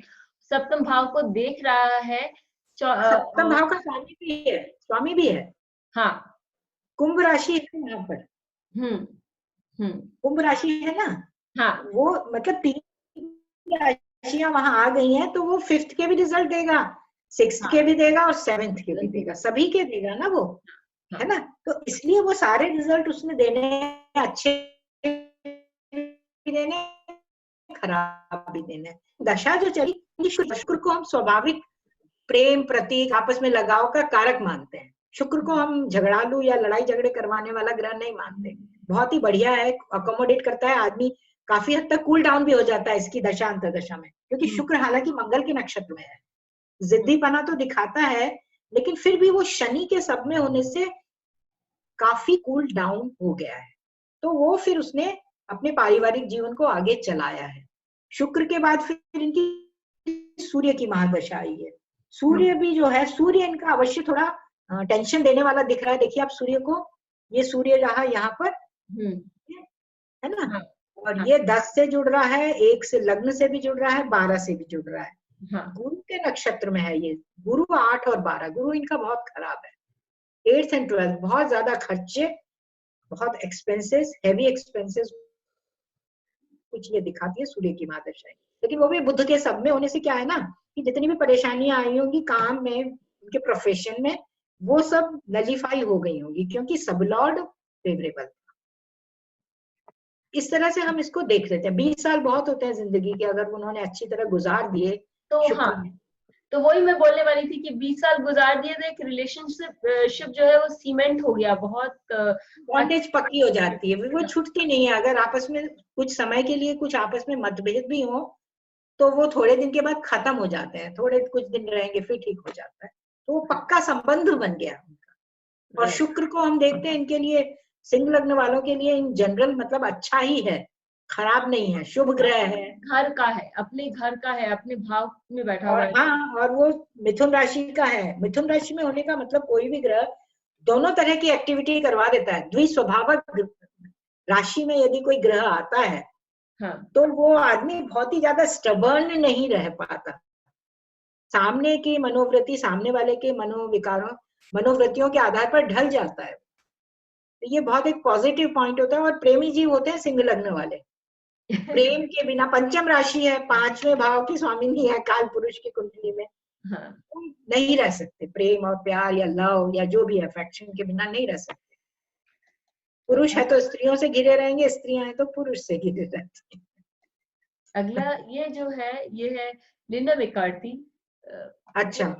सप्तम भाव को देख रहा है, सप्तम भाव का स्वामी भी है। हाँ, कुंभ राशि है यहाँ पर, कुंभ राशि है ना। हाँ, वो मतलब 3 राशियां वहां आ गई हैं, तो वो 5th के भी रिजल्ट देगा, 6th हाँ, के भी देगा और 7th के भी देगा, सभी के देगा ना वो, हाँ, है ना। तो इसलिए वो सारे रिजल्ट उसने देने, अच्छे भी देने, खराब भी देने। दशा जो चली, शुक्र को हम स्वाभाविक प्रेम, प्रतीक, आपस में लगाव का कारक मानते हैं। शुक्र को हम झगड़ालू या लड़ाई झगड़े करवाने वाला ग्रह नहीं मानते। बहुत ही बढ़िया है, अकोमोडेट करता है, आदमी काफी हद तक कूल डाउन भी हो जाता है इसकी दशा अंतर्दशा में, क्योंकि शुक्र हालांकि मंगल के नक्षत्र में है, जिद्दीपना तो दिखाता है, लेकिन फिर भी वो शनि के सब में होने से काफी कूल डाउन हो गया है। तो वो फिर उसने अपने पारिवारिक जीवन को आगे चलाया है। शुक्र के बाद फिर इनकी सूर्य की महादशा आई है। सूर्य भी जो है, सूर्य इनका अवश्य थोड़ा टेंशन देने वाला दिख रहा है। देखिए आप सूर्य को, ये सूर्य रहा यहाँ पर, है ना। हाँ, और हाँ, ये 10 से जुड़ रहा है, 1 से लग्न से भी जुड़ रहा है, 12 से भी जुड़ रहा है। हाँ, गुरु के नक्षत्र में है ये, गुरु 8 और 12, गुरु इनका बहुत खराब है। 8th एंड 12th बहुत ज्यादा खर्चे, बहुत एक्सपेंसेस, हेवी एक्सपेंसेस कुछ ये दिखाती है सूर्य की महादशा। लेकिन वो भी बुध के सब में होने से क्या है ना, कि जितनी भी परेशानियां आई होंगी काम में, उनके प्रोफेशन में, वो सब नलीफाई हो गई होंगी, क्योंकि सब लॉर्ड फेवरेबल। इस तरह से हम इसको देख लेते हैं। 20 साल बहुत होते हैं जिंदगी के, अगर उन्होंने अच्छी तरह गुजार दिए तो शुक्र हाँ, में। तो वही मैं बोलने वाली थी कि 20 साल गुजार दिए तो एक रिलेशनशिप जो है वो सीमेंट हो गया, बहुत बॉन्डेज पक्की हो जाती है, वो छूटती नहीं है। अगर आपस में कुछ समय के लिए कुछ आपस में मतभेद भी हो, तो वो थोड़े दिन के बाद खत्म हो जाते हैं, थोड़े कुछ दिन रहेंगे फिर ठीक हो जाता है। तो वो पक्का संबंध बन गया उनका। और शुक्र को हम देखते हैं इनके लिए, सिंह लग्न वालों के लिए इन जनरल मतलब अच्छा ही है, खराब नहीं है, शुभ ग्रह है। घर का है, अपने घर का है, अपने भाव में बैठा हुआ और है। हाँ, और वो मिथुन राशि का है। मिथुन राशि में होने का मतलब कोई भी ग्रह दोनों तरह की एक्टिविटी करवा देता है। द्विस्वभावक राशि में यदि कोई ग्रह आता है, हाँ, तो वो आदमी बहुत ही ज्यादा स्टबर्न नहीं रह पाता। सामने की मनोवृत्ति, सामने वाले के मनोविकारों, मनोवृत्तियों के आधार पर ढल जाता है। तो ये बहुत एक पॉजिटिव पॉइंट होता है। और प्रेमी जीव होते हैं सिंह लग्न वाले। प्रेम के बिना, पंचम राशि है, 5वें भाव की स्वामिनी है काल पुरुष की कुंडली में, हाँ, नहीं रह सकते। प्रेम और प्यार या लव या जो भी अफेक्शन के बिना नहीं रह सकते। पुरुष है तो स्त्रियों से घिरे रहेंगे, स्त्रियां हैं तो पुरुष से घिरे रहती हैं। अगला ये जो है, ये है लिंडा मैककार्थी। अच्छा,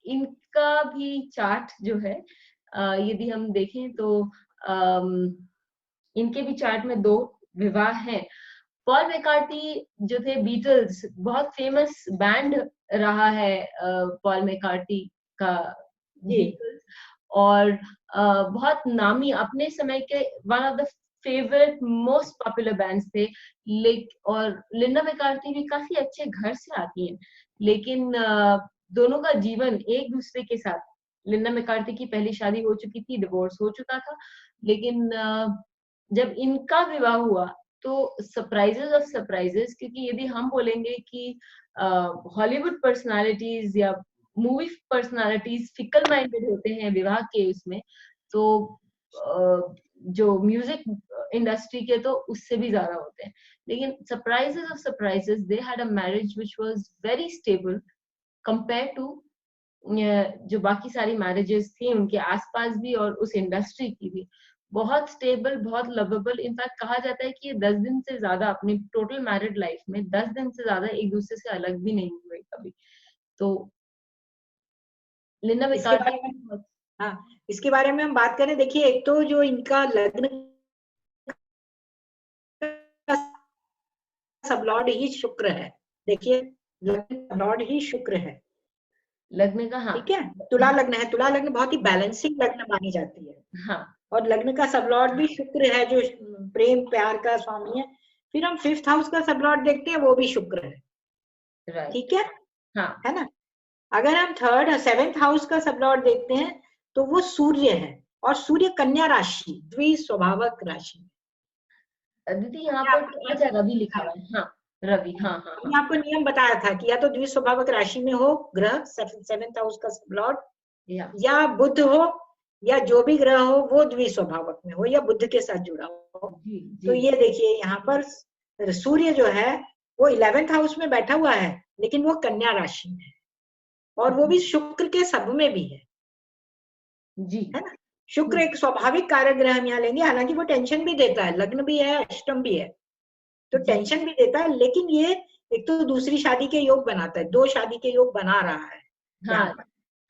इनका भी चार्ट जो है, यदि हम देखें तो अम, इनके भी चार्ट में 2 विवाह हैं। पॉल मैककार्टी जो थे, बीटल्स बहुत फेमस बैंड रहा है पॉल मैककार्टी का, जी, बीटल्स। और बहुत नामी अपने समय के one of the favourite most popular bands थे। और लिंडा मैककार्टी भी काफी अच्छे घर से आती हैं, लेकिन दोनों का जीवन एक दूसरे के साथ, लिंडा मैककार्टी की पहली शादी हो चुकी थी, डिवोर्स हो चुका था, लेकिन जब इनका विवाह हुआ तो सरप्राइजेस ऑफ सरप्राइजेस, क्योंकि यदि हम बोलेंगे कि हॉलीवुड पर्सनालिटीज या मूवी पर्सनालिटीज फिकल माइंडेड होते हैं विवाह के उसमें, तो जो म्यूजिक इंडस्ट्री के तो उससे भी ज्यादा होते हैं। लेकिन surprises of surprises, they had a marriage which was very stable compare to जो बाकी सारी मैरिजेस थी उनके आसपास भी और उस इंडस्ट्री की भी। बहुत स्टेबल, बहुत लवेबल। इनफैक्ट कहा जाता है कि ये 10 दिन से ज्यादा अपनी टोटल मैरिड लाइफ में 10 दिन से ज्यादा एक दूसरे से अलग भी नहीं हुए कभी। तो लिंडा इसके मैककार्टी, बारे में, हाँ, इसके बारे में हम बात करें। देखिए, एक तो जो इनका लग्न का सब लॉर्ड ही शुक्र है। देखिए, लग्न का लॉर्ड ही शुक्र है, लग्न का, हाँ, ठीक है। तुला लग्न है, तुला लग्न बहुत ही बैलेंसिंग लग्न मानी जाती है। हाँ, और लग्न का सब लॉर्ड भी शुक्र है, जो प्रेम प्यार का स्वामी है। फिर हम 5th हाउस का सब लॉर्ड देखते हैं, वो भी शुक्र है, राइट, ठीक है हाँ। है ना। अगर हम 3rd और 7th हाउस का सब लॉर्ड देखते हैं, तो वो सूर्य है। और सूर्य कन्या राशि, द्विस्वभावक राशि। दीदी यहाँ पर तो आ जाएगा भी लिखा हुआ है, हाँ। रवि, हाँ हाँ हाँ, मैंने आपको नियम बताया था कि या तो द्विस्वभावक राशि में हो ग्रह, 7th हाउस का लॉर्ड, या बुध हो, या जो भी ग्रह हो वो द्विस्वभावक में हो या बुध के साथ जुड़ा हो। जी तो जी ये देखिए यहाँ पर सूर्य जो है वो 11th हाउस में बैठा हुआ है, लेकिन वो कन्या राशि में है, और वो भी शुक्र के सब में भी जी, है ना। शुक्र एक स्वाभाविक कारक ग्रह हम यहाँ लेंगे, हालांकि वो टेंशन भी देता है, लग्न भी है, अष्टम भी है, तो जी, टेंशन भी देता है, लेकिन ये एक तो दूसरी शादी के योग बनाता है, 2 शादी के योग बना रहा है यहाँ हाँ पर,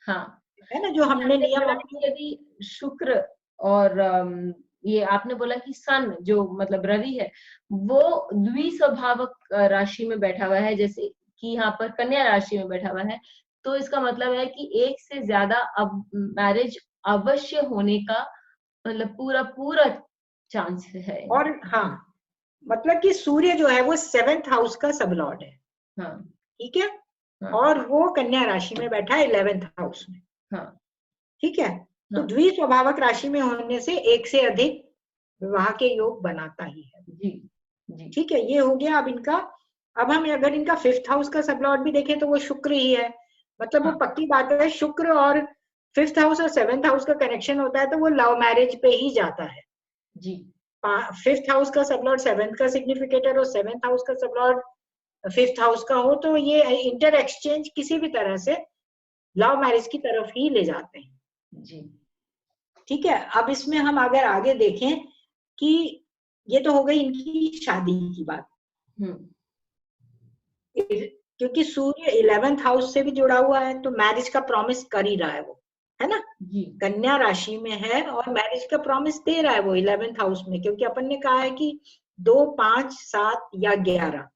हाँ। है ना, जो हमने आपने नियम बोला अपने। कि यदि शुक्र और ये आपने बोला कि सन जो मतलब रवि है वो द्विस्वभावक राशि में बैठा हुआ है, जैसे कि यहाँ पर कन्या राशि में बैठा हुआ है, तो इसका मतलब है कि एक से ज्यादा अब मैरिज अवश्य होने का मतलब पूरा पूरा चांस है यहाँ। और हाँ, मतलब कि सूर्य जो है वो 7th हाउस का सब लॉर्ड है, हाँ ठीक है, हाँ और वो कन्या राशि में बैठा है 11th हाउस में, हाँ ठीक है। तो हाँ, द्विस्वभावक राशि में होने से एक से अधिक विवाह के योग बनाता ही है, जी जी, ठीक है। ये हो गया अब इनका। अब हम अगर इनका 5th हाउस का सब लॉर्ड भी देखें तो वो शुक्र ही है, मतलब वो हाँ पक्की बात है, शुक्र और 5th हाउस और 7th हाउस का कनेक्शन होता है तो वो लव मैरिज पे ही जाता है। जी 5th हाउस का सब लॉर्ड 7th का सिग्निफिकेटर और 7th हाउस का सब लॉर्ड 5th हाउस का हो, तो ये इंटर एक्सचेंज किसी भी तरह से लव मैरिज की तरफ ही ले जाते हैं, जी, ठीक है। अब इसमें हम अगर आगे देखें कि ये तो हो गई इनकी शादी की बात, हम्म, क्योंकि सूर्य 11th हाउस से भी जुड़ा हुआ है तो मैरिज का प्रॉमिस कर ही रहा है वो, है ना, जी कन्या राशि में है और मैरिज का प्रॉमिस दे रहा है वो 11th हाउस में, क्योंकि अपन ने कहा है कि 2, 5, 7 या 11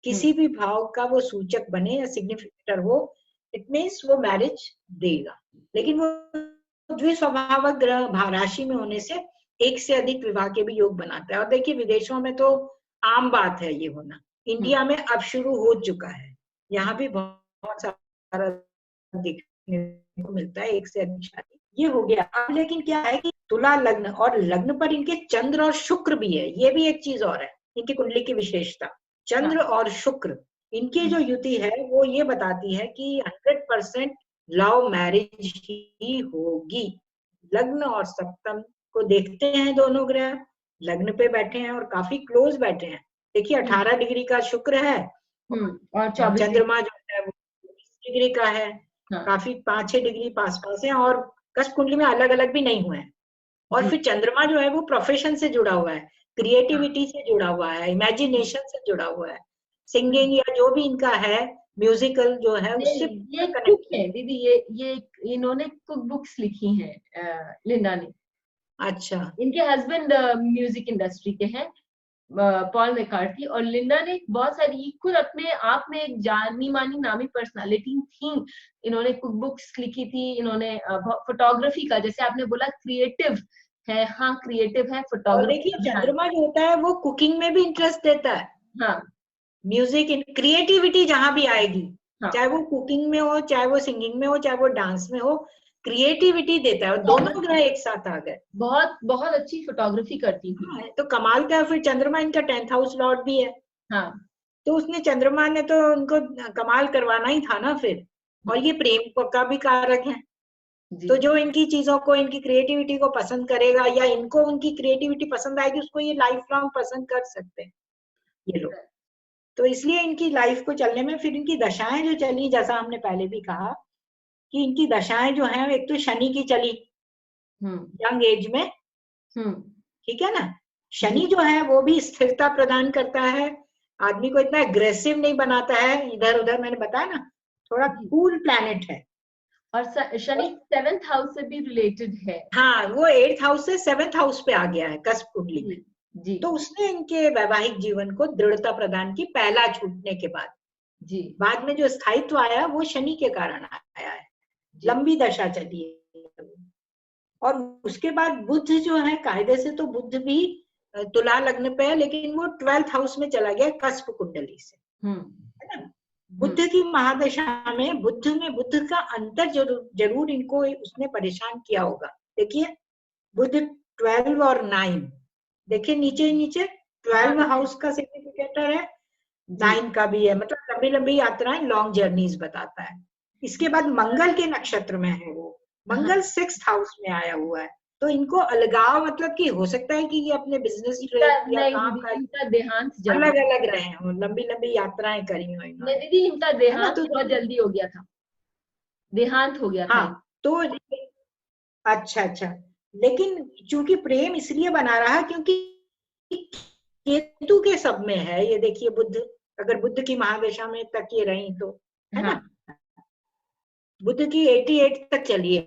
किसी भी भाव का वो सूचक बने या सिग्निफिकेटर हो, इट मीन्स वो मैरिज देगा, लेकिन वो द्विस्वभावक ग्रह राशि में होने से एक से अधिक विवाह के भी योग बनाता है। और देखिए विदेशों में तो आम बात है ये होना, हम्म, इंडिया में अब शुरू हो चुका है, यहाँ भी बहुत सारा देखने को मिलता है एक से अधिक शादी। ये हो गया। अब लेकिन क्या है कि तुला लग्न, और लग्न पर इनके चंद्र और शुक्र भी है, ये भी एक चीज और है इनकी कुंडली की विशेषता, हाँ, चंद्र और शुक्र इनकी जो युति है वो ये बताती है कि 100% लव मैरिज ही होगी। लग्न और सप्तम को देखते हैं दोनों ग्रह, लग्न पे बैठे हैं और काफी क्लोज बैठे हैं। देखिए 18 डिग्री का शुक्र है और और 24 डिग्री, चंद्रमा जो है वो 20 डिग्री का है, हाँ काफी 5-6 डिग्री पास पास है, और कष्ट कुंडली में अलग अलग भी नहीं हुए हैं। और जी, फिर चंद्रमा जो है वो प्रोफेशन से जुड़ा हुआ है, हाँ, क्रिएटिविटी से जुड़ा हुआ है, इमेजिनेशन से जुड़ा हुआ है, सिंगिंग या जो भी इनका है म्यूजिकल जो है उससे ये पूरा कुक कनेक्टेड। है दीदी, ये इन्होंने कुक बुक्स लिखी हैं, लिंडा ने। अच्छा, इनके हस्बैंड म्यूजिक इंडस्ट्री के हैं, पॉल मैकार्थी, और लिंडा ने बहुत सारी, ये खुद अपने आप में एक जानी मानी नामी पर्सनालिटी थी। इन्होंने कुक बुक्स लिखी थी, इन्होंने फोटोग्राफी का, जैसे आपने बोला क्रिएटिव है, हाँ क्रिएटिव है, और फोटोग्राफी देखिए का ध्यान। चंद्रमा जो होता है वो कुकिंग में भी इंटरेस्ट देता है, हाँ म्यूजिक इन क्रिएटिविटी जहां भी आएगी, हाँ, चाहे वो कुकिंग में हो, चाहे वो सिंगिंग में हो, चाहे वो डांस में हो, क्रिएटिविटी देता है, और दोनों ग्रह फोटोग्राफी, एक साथ आ गए। बहुत बहुत अच्छी फोटोग्राफी करती थी। हाँ, तो कमाल का है। फिर चंद्रमा इनका 10th हाउस लॉर्ड भी है, हाँ तो उसने चंद्रमा ने तो उनको कमाल करवाना ही था ना फिर। और ये प्रेम का भी कारक है, जी, तो जो इनकी चीजों को, इनकी क्रिएटिविटी को पसंद करेगा या इनको उनकी क्रिएटिविटी पसंद आएगी, उसको ये लाइफ लॉन्ग पसंद कर सकते हैं ये लोग। तो इसलिए इनकी लाइफ को चलने में फिर इनकी दशाएं जो चली, जैसा हमने पहले भी कहा कि इनकी दशाएं जो हैं, एक तो शनि की चली हम्म यंग एज में, हम्म, ठीक है ना, जी शनि जो है वो भी स्थिरता प्रदान करता है, आदमी को इतना एग्रेसिव नहीं बनाता है इधर उधर, मैंने बताया ना, थोड़ा जी, कूल प्लैनेट है। और शनि और 7th हाउस से भी रिलेटेड है। हाँ, वो 8th हाउस से 7th हाउस पे आ गया है कस्प कुंडली जी में, जी तो उसने इनके वैवाहिक जीवन को दृढ़ता प्रदान की पहला छूटने के बाद। जी बाद में जो स्थायित्व आया वो शनि के कारण आया है, जी, लंबी दशा चली है। और उसके बाद बुध जो है, कायदे से तो बुध भी तुला लग्न पे है, लेकिन वो 12th हाउस में चला गया कस्प कुंडली से, हम्म है ना। हम्म, बुध की महादशा में बुध का अंतर जरूर इनको उसने परेशान किया होगा। देखिए बुध 12 और 9, देखिए नीचे नीचे हाँ 12 हाउस का सिग्निफिकेटर है, 9 का भी है, मतलब लंबी लंबी यात्राएं, लॉन्ग जर्नीज बताता है। इसके बाद मंगल के नक्षत्र में है वो, मंगल 6th हाउस में आया हुआ है। तो इनको अलगाव, मतलब कि हो सकता है कि ये अपने बिजनेस ट्रिप या नहीं काम दीदी, का इनका देहांत जल्दी, अलग अलग रहे हो, लंबी लंबी यात्राएं करी हो नहीं इन्होंने, दीदी, इनका है ना। देहांत तो बहुत जल्दी हो गया था, देहांत हो गया था हाँ, इनका। तो अच्छा अच्छा, लेकिन चूंकि प्रेम इसलिए बना रहा क्योंकि केतु के सब में है ये, देखिए बुध, अगर बुध की महादशा में तक ये रही तो, है हाँ ना, बुध की 88 तक चली है,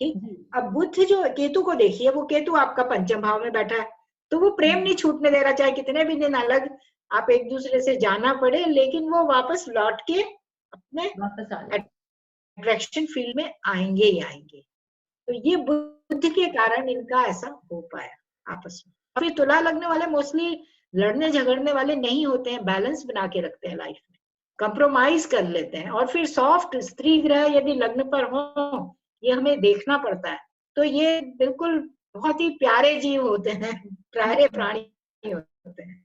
ठीक। जी, अब बुध जो केतु को देखिए, वो केतु आपका पंचम भाव में बैठा है, तो वो प्रेम नहीं छूटने दे रहा, चाहे कितने भी दिन अलग आप एक दूसरे से जाना पड़े, लेकिन वो वापस लौट के अपने वापस आने को। अट्रैक्शन फील्ड में आएंगे ही आएंगे। तो ये बुद्ध के कारण इनका ऐसा हो पाया आपस में। और फिर तुला लगने वाले मोस्टली लड़ने झगड़ने वाले नहीं होते हैं, बैलेंस बना के रखते हैं लाइफ में, कंप्रोमाइज कर लेते हैं। और फिर सॉफ्ट स्त्री ग्रह यदि लग्न पर हो, ये हमें देखना पड़ता है, तो ये बिल्कुल बहुत ही प्यारे जीव होते हैं, प्यारे प्राणी होते हैं।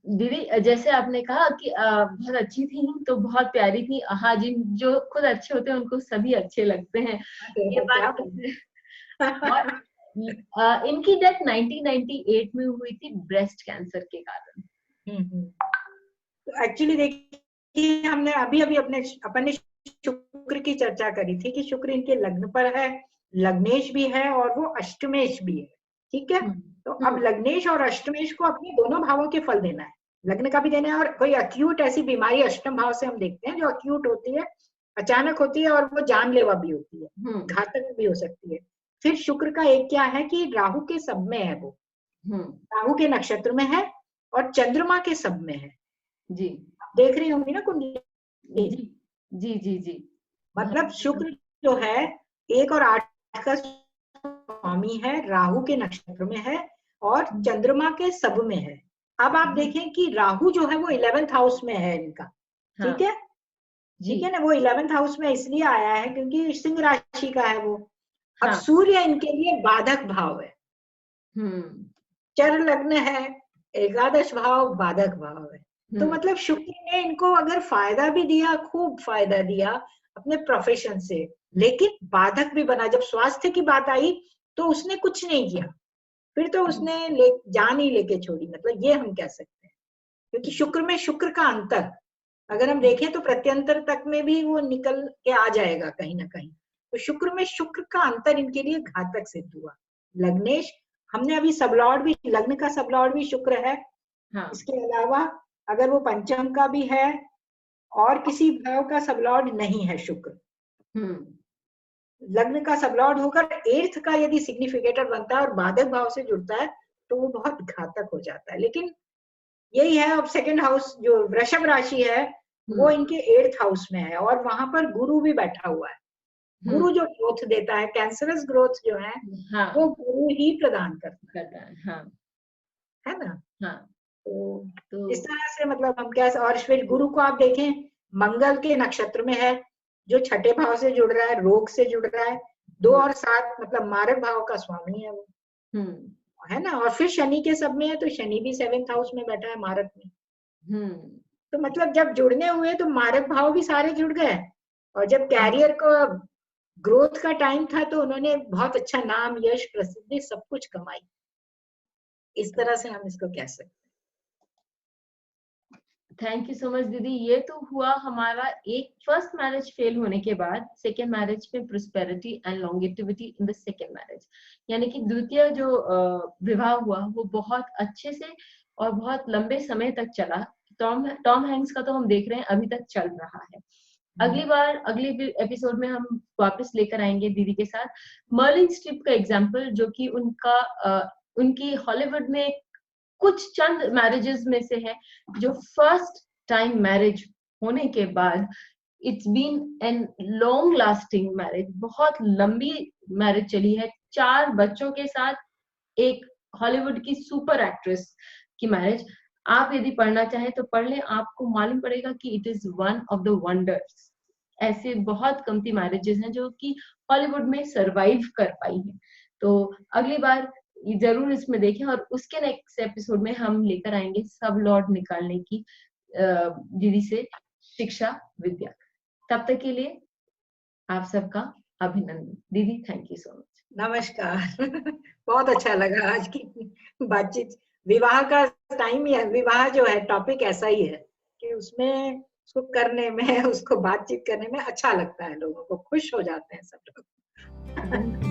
दीदी जैसे आपने कहा कि बहुत अच्छी थी तो बहुत प्यारी थी, हाँ जी, जो खुद अच्छे होते हैं उनको सभी अच्छे लगते हैं, ये क्या बात। और इनकी डेथ 1998 में हुई थी ब्रेस्ट कैंसर के कारण। तो एक्चुअली देखिए, हमने अभी अभी अपन ने शुक्र की चर्चा करी थी कि शुक्र इनके लग्न पर है, लग्नेश भी है और वो अष्टमेश भी है, ठीक है। तो अब लग्नेश और अष्टमेश को अपने दोनों भावों के फल देना है, लग्न का भी देना है, और कोई अक्यूट ऐसी बीमारी अष्टम भाव से हम देखते हैं जो अक्यूट होती है, अचानक होती है और वो जानलेवा भी होती है, घातक भी हो सकती है। फिर शुक्र का एक क्या है कि राहु के सब में है वो, राहु के नक्षत्र में है और चंद्रमा के सब में है जी, देख रही होंगी ना कुंडली। जी जी जी जी, मतलब शुक्र जो है 1 और 8 का स्वामी है, राहु के नक्षत्र में है और चंद्रमा के सब में है। अब आप देखें कि राहु जो है वो 11th हाउस में है इनका, ठीक है, ठीक है ना, वो 11th हाउस में इसलिए आया है क्योंकि सिंह राशि का है वो। अब सूर्य इनके लिए बाधक भाव है, चर लग्न है, एकादश भाव बाधक भाव है। तो मतलब शुक्र ने इनको अगर फायदा भी दिया, खूब फायदा दिया अपने प्रोफेशन से, लेकिन बाधक भी बना। जब स्वास्थ्य की बात आई तो उसने कुछ नहीं किया, फिर तो उसने जान ही लेके छोड़ी, मतलब ये हम कह सकते हैं। क्योंकि शुक्र में शुक्र का अंतर अगर हम देखें तो प्रत्यंतर तक में भी वो निकल के आ जाएगा कहीं ना कहीं। तो शुक्र में शुक्र का अंतर इनके लिए घातक सिद्ध हुआ। लग्नेश, हमने अभी सबलॉर्ड भी, लग्न का सबलॉर्ड भी शुक्र है। इसके अलावा अगर वो पंचम का भी है और किसी भाव का सबलॉर्ड नहीं है शुक्र, लग्न का सबलॉर्ड होकर 8th का यदि सिग्निफिकेटर बनता है और बाधक भाव से जुड़ता है तो वो बहुत घातक हो जाता है। लेकिन यही है, अब सेकंड हाउस जो वृषभ राशि है वो इनके 8th हाउस में है और वहां पर गुरु भी बैठा हुआ है। गुरु जो ग्रोथ देता है, कैंसरस ग्रोथ जो है, वो गुरु ही प्रदान करता है ना। तो इस तरह से मतलब हम क्या, और फिर गुरु को आप देखें मंगल के नक्षत्र में है जो 6ठे भाव से जुड़ रहा है, रोग से जुड़ रहा है, 2 और 7 मतलब मारक भाव का स्वामी है वो, है ना। और फिर शनि के सब में है, तो शनि भी 7th हाउस में बैठा है मारक में। तो मतलब जब जुड़ने हुए तो मारक भाव भी सारे जुड़ गए, और जब कैरियर को ग्रोथ का टाइम था तो उन्होंने बहुत अच्छा नाम, यश, प्रसिद्धि सब कुछ कमाई। इस तरह से हम इसको कह सकते हैं। थैंक यू सो मच दीदी। ये तो हुआ हमारा एक फर्स्ट मैरिज फेल होने के बाद सेकेंड मैरिज में prosperity and longevity in the second marriage, यानी कि द्वितीय जो विवाह हुआ वो बहुत अच्छे से और बहुत लंबे समय तक चला। टॉम हैंक्स का तो हम देख रहे हैं अभी तक चल रहा है। अगली बार अगले एपिसोड में हम वापस लेकर आएंगे दीदी के साथ मर्लिन स्ट्रिप का एग्जाम्पल, जो कि उनकी हॉलीवुड में कुछ चंद मैरिजेस में से है जो फर्स्ट टाइम मैरिज होने के बाद it's been an long lasting marriage, बहुत लंबी मैरिज चली है, 4 बच्चों के साथ एक हॉलीवुड की सुपर एक्ट्रेस की मैरिज। आप यदि पढ़ना चाहें तो पढ़ लें, आपको मालूम पड़ेगा कि it is one of the wonders. ऐसे बहुत कमती मैरिजेस हैं जो कि हॉलीवुड में सरवाइव कर पाई हैं। तो अगली बार ये जरूर इसमें देखें, और उसके नेक्स्ट एपिसोड में हम लेकर आएंगे सब लॉट निकालने की दीदी से शिक्षा विद्या। तब तक के लिए आप सबका अभिनंदन। दीदी थैंक यू सो मच। नमस्कार। बहुत अच्छा लगा आज की बातचीत। विवाह का टाइम ही है, विवाह जो है टॉपिक ऐसा ही है कि उसमें उसको करने में, उसको बातचीत करने में अच्छा लगता है, लोगों को खुश हो जाते हैं सब लोग।